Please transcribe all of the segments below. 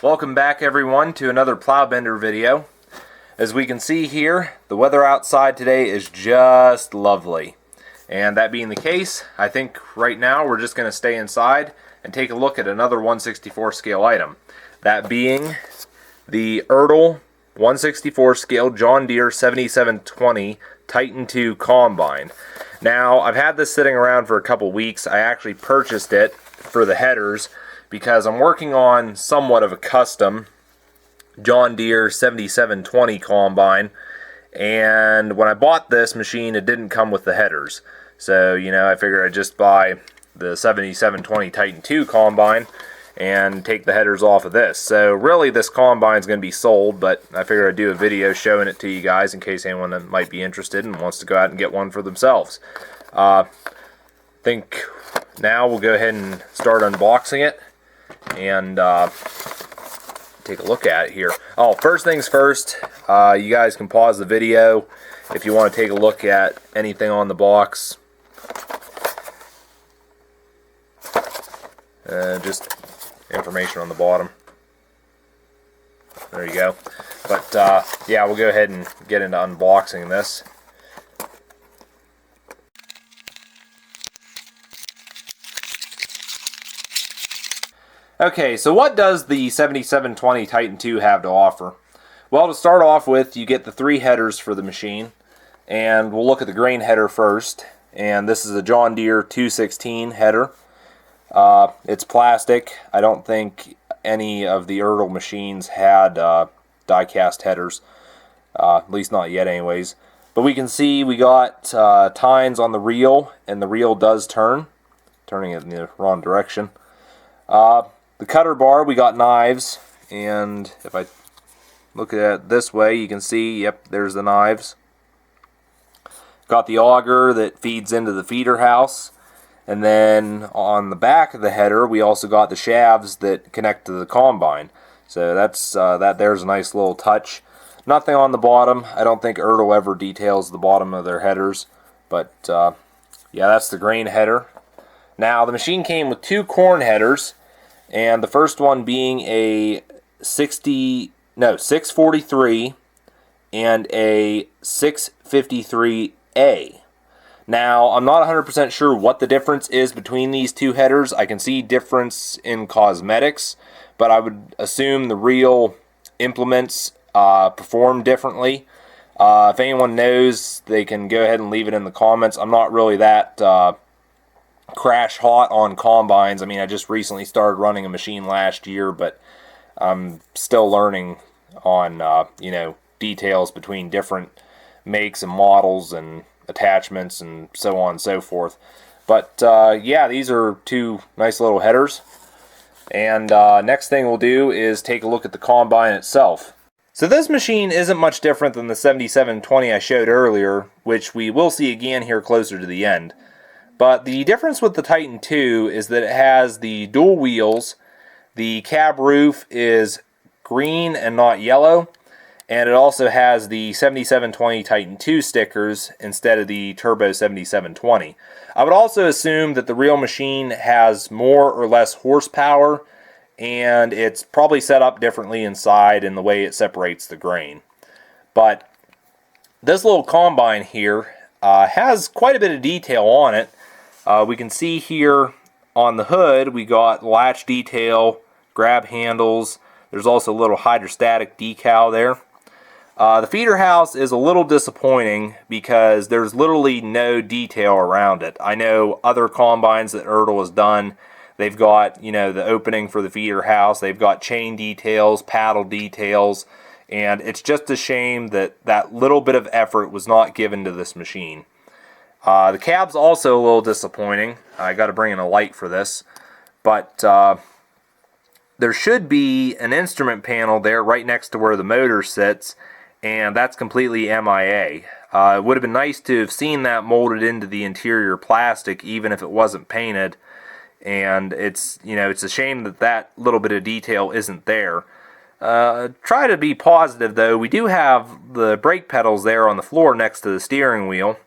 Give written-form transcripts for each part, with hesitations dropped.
Welcome back everyone to another plow bender video. As we can see here, the weather outside today is just lovely. And that being the case, I think right now we're just going to stay inside and take a look at another 1/64 scale item. That being the ERTL 1/64 scale John Deere 7720 Titan II Combine. Now, I've had this sitting around for a couple weeks. I actually purchased it for the headers because I'm working on somewhat of a custom John Deere 7720 Combine, and when I bought this machine it didn't come with the headers. So, I figured I'd just buy the 7720 Titan II Combine and take the headers off of this. So really this combine is going to be sold, but I figured I'd do a video showing it to you guys in case anyone that might be interested and wants to go out and get one for themselves. I think now we'll go ahead and start unboxing it and take a look at it here. Oh, first things first, you guys can pause the video if you want to take a look at anything on the box. Just information on the bottom. There you go. But yeah, we'll go ahead and get into unboxing this. Okay, so what does the 7720 Titan II have to offer? Well, to start off with, you get the 3 headers for the machine, and we'll look at the grain header first. And this is a John Deere 216 header. It's plastic. I don't think any of the ERTL machines had die-cast headers, at least not yet anyways. But we can see we got tines on the reel, and the reel does turn, turning it in the wrong direction. The cutter bar, we got knives, and if I look at it this way, you can see, yep, there's the knives. Got the auger that feeds into the feeder house, and then on the back of the header, we also got the shafts that connect to the combine. So that's there's a nice little touch. Nothing on the bottom. I don't think ERTL ever details the bottom of their headers, but yeah, that's the grain header. Now, the machine came with 2 corn headers, and the first one being a 643 and a 653A. Now, I'm not 100% sure what the difference is between these 2 headers. I can see difference in cosmetics, but I would assume the real implements perform differently. If anyone knows, they can go ahead and leave it in the comments. I'm not really that crash hot on combines. I mean, I just recently started running a machine last year, but I'm still learning on details between different makes and models and attachments and so on and so forth. But yeah, these are 2 nice little headers, and next thing we'll do is take a look at the combine itself. So this machine isn't much different than the 7720 I showed earlier, which we will see again here closer to the end. But the difference with the Titan II is that it has the dual wheels, the cab roof is green and not yellow, and it also has the 7720 Titan II stickers instead of the Turbo 7720. I would also assume that the real machine has more or less horsepower, and it's probably set up differently inside in the way it separates the grain. But this little combine here has quite a bit of detail on it. We can see here on the hood we got latch detail, grab handles. There's also a little hydrostatic decal there. The feeder house is a little disappointing because there's literally no detail around it. I know other combines that ERTL has done, they've got, the opening for the feeder house, they've got chain details, paddle details, and it's just a shame that that little bit of effort was not given to this machine. The cab's also a little disappointing. I got to bring in a light for this, but there should be an instrument panel there right next to where the motor sits, and that's completely MIA. It would have been nice to have seen that molded into the interior plastic, even if it wasn't painted. And it's a shame that that little bit of detail isn't there. Try to be positive though. We do have the brake pedals there on the floor next to the steering wheel,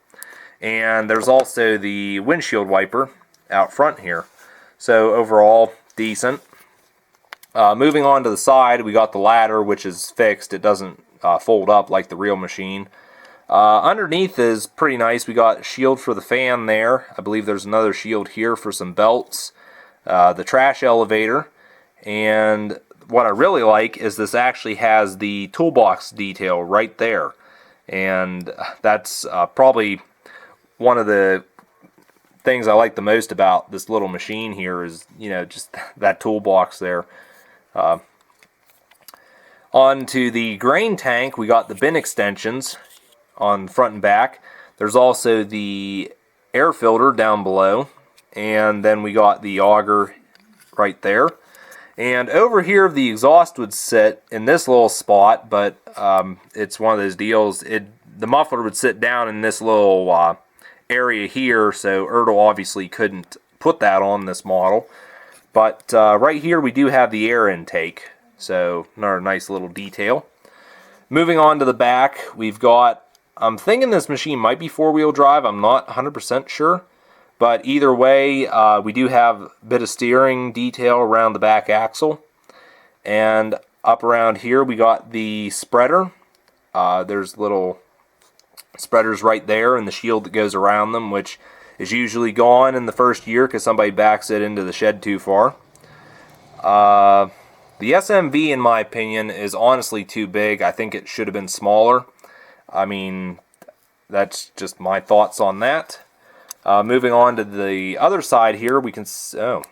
and there's also the windshield wiper out front here. So overall, decent. Moving on to the side, we got the ladder, which is fixed. It doesn't fold up like the real machine. Underneath is pretty nice. We got shield for the fan there. I believe there's another shield here for some belts. The trash elevator. And what I really like is this actually has the toolbox detail right there. And that's probably one of the things I like the most about this little machine here is, you know, just that toolbox there. Onto the grain tank, we got the bin extensions on front and back. There's also the air filter down below, and then we got the auger right there. And over here the exhaust would sit in this little spot, but it's one of those deals, the muffler would sit down in this little area here, so ERTL obviously couldn't put that on this model. But right here we do have the air intake, so another nice little detail. Moving on to the back, we've got, I'm thinking this machine might be four-wheel drive, I'm not 100% sure. But either way, we do have a bit of steering detail around the back axle. And up around here we got the spreader. There's little spreaders right there and the shield that goes around them, which is usually gone in the first year because somebody backs it into the shed too far. The SMV, in my opinion, is honestly too big. I think it should have been smaller. I mean, that's just my thoughts on that. Moving on to the other side here, we can... Oh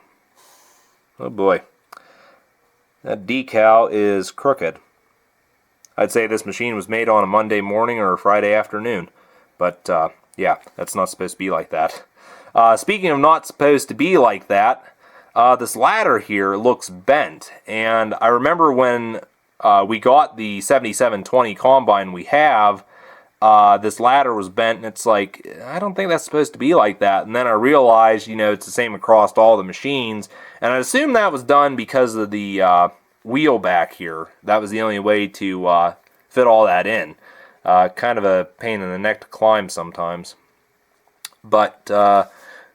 boy. That decal is crooked. I'd say this machine was made on a Monday morning or a Friday afternoon. But, yeah, that's not supposed to be like that. Speaking of not supposed to be like that, this ladder here looks bent. And I remember when we got the 7720 combine we have, this ladder was bent, and it's like, I don't think that's supposed to be like that. And then I realized, you know, it's the same across all the machines. And I assume that was done because of the wheel back here. That was the only way to fit all that in. Kind of a pain in the neck to climb sometimes. But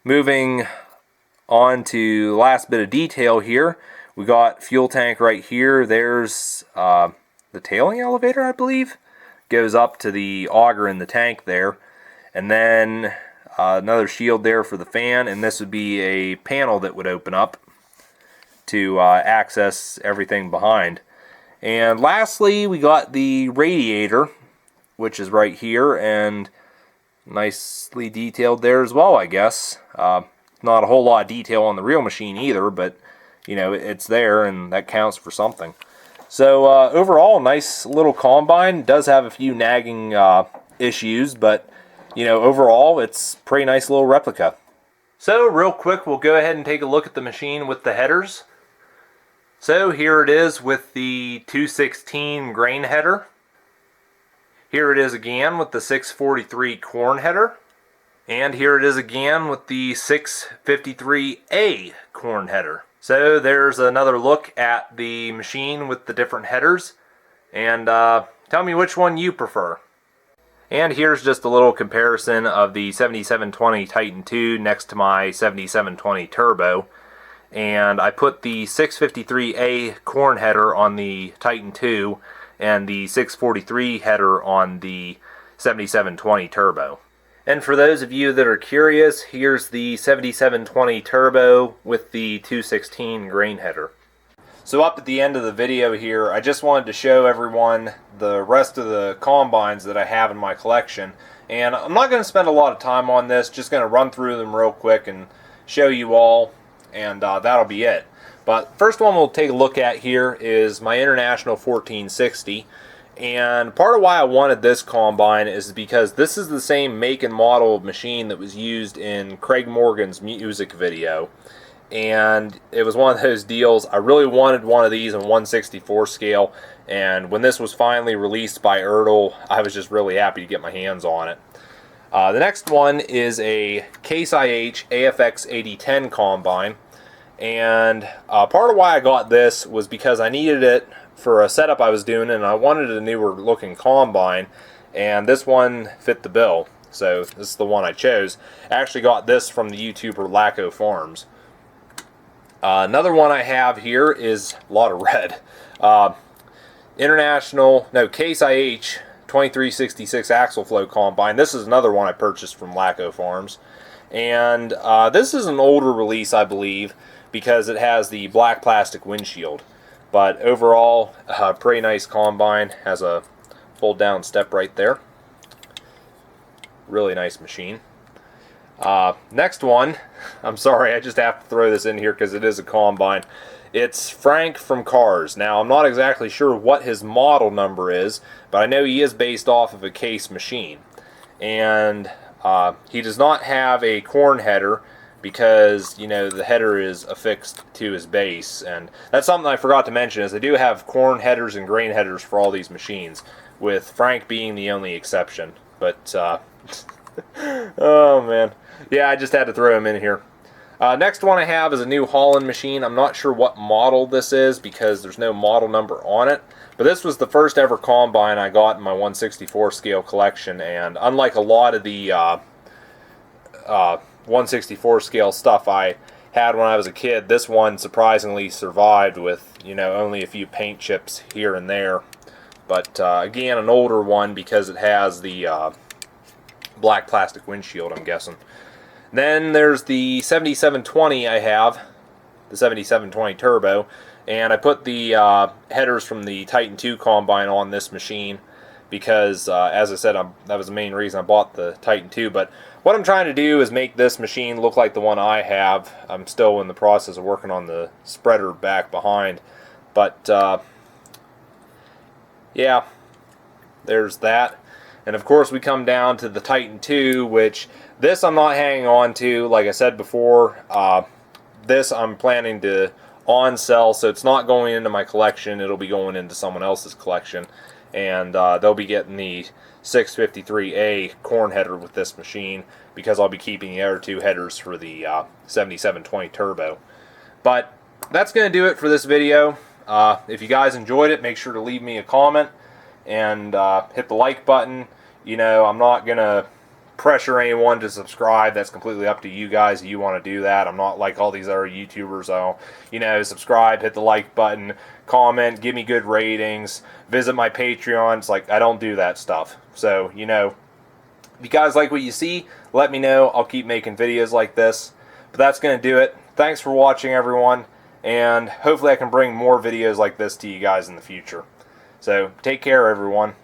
moving on to the last bit of detail here, we got fuel tank right here. There's the tailing elevator, I believe. Goes up to the auger in the tank there. And then another shield there for the fan. And this would be a panel that would open up to access everything behind. And lastly, we got the radiator, which is right here, and nicely detailed there as well, I guess. Not a whole lot of detail on the real machine either, but you know, it's there, and that counts for something. So overall, nice little combine. Does have a few nagging issues, but you know, overall, it's a pretty nice little replica. So real quick, we'll go ahead and take a look at the machine with the headers. So here it is with the 216 grain header. Here it is again with the 643 corn header. And here it is again with the 653A corn header. So there's another look at the machine with the different headers. And tell me which one you prefer. And here's just a little comparison of the 7720 Titan II next to my 7720 Turbo. And I put the 653A corn header on the Titan II and the 643 header on the 7720 Turbo. And for those of you that are curious, here's the 7720 Turbo with the 216 grain header. So up at the end of the video here, I just wanted to show everyone the rest of the combines that I have in my collection. And I'm not going to spend a lot of time on this, just going to run through them real quick and show you all, and that'll be it. But first one we'll take a look at here is my International 1460. And part of why I wanted this combine is because this is the same make and model of machine that was used in Craig Morgan's music video. And it was one of those deals, I really wanted one of these in 1/64 scale, and when this was finally released by ERTL, I was just really happy to get my hands on it. The next one is a Case IH AFX 8010 combine, and part of why I got this was because I needed it for a setup I was doing, and I wanted a newer looking combine, and this one fit the bill, so this is the one I chose. I actually got this from the YouTuber Lacko Farms. Another one I have here is a lot of red. Case IH 2366 axle flow combine. This is another one I purchased from Laco Farms. And this is an older release, I believe, because it has the black plastic windshield. But overall, pretty nice combine. Has a fold down step right there. Really nice machine. Next one, I'm sorry, I just have to throw this in here because it is a combine. It's Frank from Cars. Now, I'm not exactly sure what his model number is, but I know he is based off of a Case machine. And he does not have a corn header because, you know, the header is affixed to his base. And that's something I forgot to mention, is they do have corn headers and grain headers for all these machines, with Frank being the only exception. But, oh man. Yeah, I just had to throw him in here. Next one I have is a New Holland machine. I'm not sure what model this is because there's no model number on it. But this was the first ever combine I got in my 1/64 scale collection. And unlike a lot of the 1/64 scale stuff I had when I was a kid, this one surprisingly survived with, you know, only a few paint chips here and there. But again, an older one because it has the black plastic windshield, I'm guessing. Then there's the 7720 I have, the 7720 Turbo, and I put the headers from the Titan 2 combine on this machine because, as I said, that was the main reason I bought the Titan 2. But what I'm trying to do is make this machine look like the one I have. I'm still in the process of working on the spreader back behind. But, yeah, there's that. And of course we come down to the Titan 2, which this I'm not hanging on to. Like I said before, this I'm planning to on-sell, so it's not going into my collection. It'll be going into someone else's collection. And they'll be getting the 653A corn header with this machine because I'll be keeping the other two headers for the 7720 Turbo. But that's going to do it for this video. If you guys enjoyed it, make sure to leave me a comment and hit the like button. You know, I'm not going to pressure anyone to subscribe. That's completely up to you guys if you want to do that. I'm not like all these other YouTubers. I'll, you know, subscribe, hit the like button, comment, give me good ratings, visit my Patreon. It's like, I don't do that stuff. So, you know, if you guys like what you see, let me know. I'll keep making videos like this. But that's going to do it. Thanks for watching, everyone. And hopefully I can bring more videos like this to you guys in the future. So, take care, everyone.